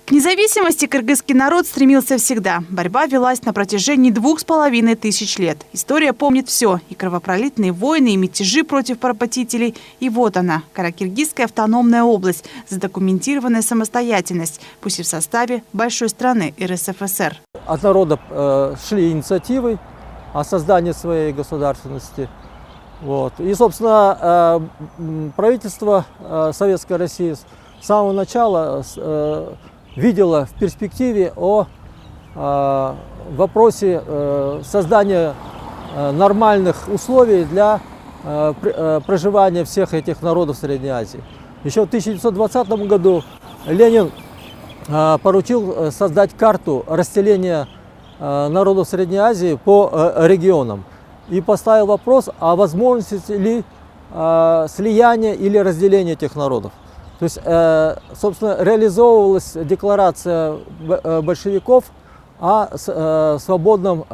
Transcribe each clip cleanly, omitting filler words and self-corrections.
К независимости кыргызский народ стремился всегда. Борьба велась на протяжении 2500 лет. История помнит все. И кровопролитные войны, и мятежи против поработителей. И вот она, Каракиргизская автономная область, задокументированная самостоятельность, пусть и в составе большой страны РСФСР. От народа шли инициативы о создании своей государственности. И, собственно, правительство Советской России с самого начала видела в перспективе о вопросе создания нормальных условий для проживания всех этих народов Средней Азии. Еще в 1920 году Ленин поручил создать карту расселения народов Средней Азии по регионам и поставил вопрос о возможности ли слияния или разделения этих народов. То есть, собственно, реализовывалась декларация большевиков о свободном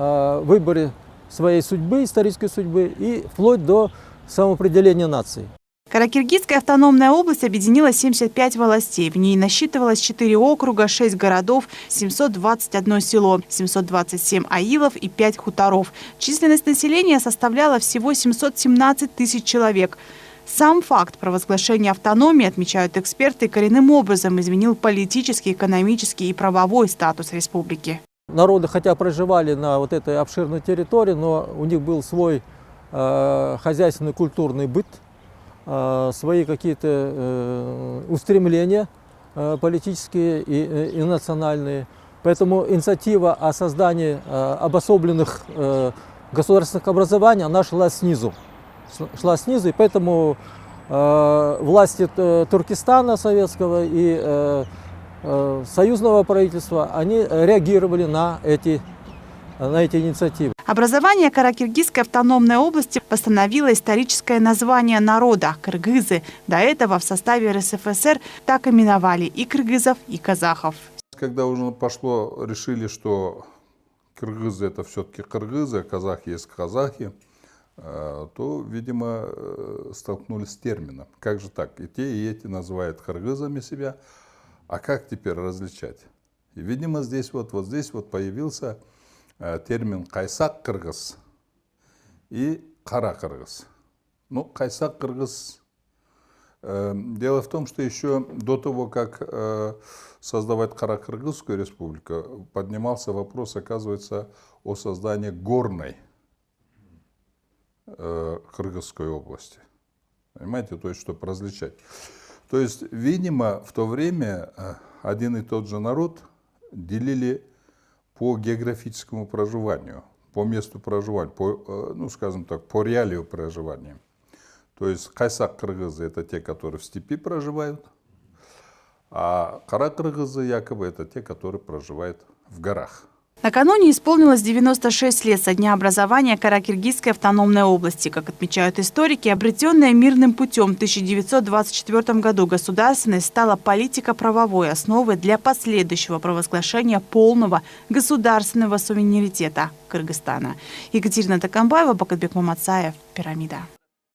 выборе своей судьбы, исторической судьбы и вплоть до самоопределения нации. Каракиргизская автономная область объединила 75 властей. В ней насчитывалось 4 округа, 6 городов, 721 село, 727 аилов и 5 хуторов. Численность населения составляла всего 717 тысяч человек. Сам факт провозглашения автономии, отмечают эксперты, коренным образом изменил политический, экономический и правовой статус республики. Народы, хотя проживали на вот этой обширной территории, но у них был свой хозяйственный культурный быт, свои какие-то устремления политические и национальные. Поэтому инициатива о создании обособленных государственных образований, она шла снизу. И поэтому власти Туркестана советского и союзного правительства, они реагировали на эти инициативы. Образование Каракиргизской автономной области постановило историческое название народа – кыргызы. До этого в составе РСФСР так именовали и кыргызов, и казахов. Когда уже решили, что кыргызы – это все-таки кыргызы, а казахи есть казахи, то, видимо, столкнулись с термином. Как же так? И те, и эти называют кыргызами себя. А как теперь различать? И, видимо, здесь появился термин кайсак-кыргыз и кара-кыргыз. Ну, кайсак-кыргыз. Дело в том, что еще до того, как создавать Кара-Кыргызскую республику, поднимался вопрос, оказывается, о создании горной Кыргызской области. Понимаете, то есть, чтобы различать. То есть, видимо, в то время один и тот же народ делили по географическому проживанию, по месту проживания, скажем так, по реалию проживания. То есть, кайсак-кыргызы – это те, которые в степи проживают, а кара-кыргызы якобы это те, которые проживают в горах. Накануне исполнилось 96 лет со дня образования Каракиргизской автономной области. Как отмечают историки, обретенная мирным путем в 1924 году государственность стала политико-правовой основой для последующего провозглашения полного государственного суверенитета Кыргызстана. Екатерина Такамбаева, Бакытбек Маматсаев, Пирамида.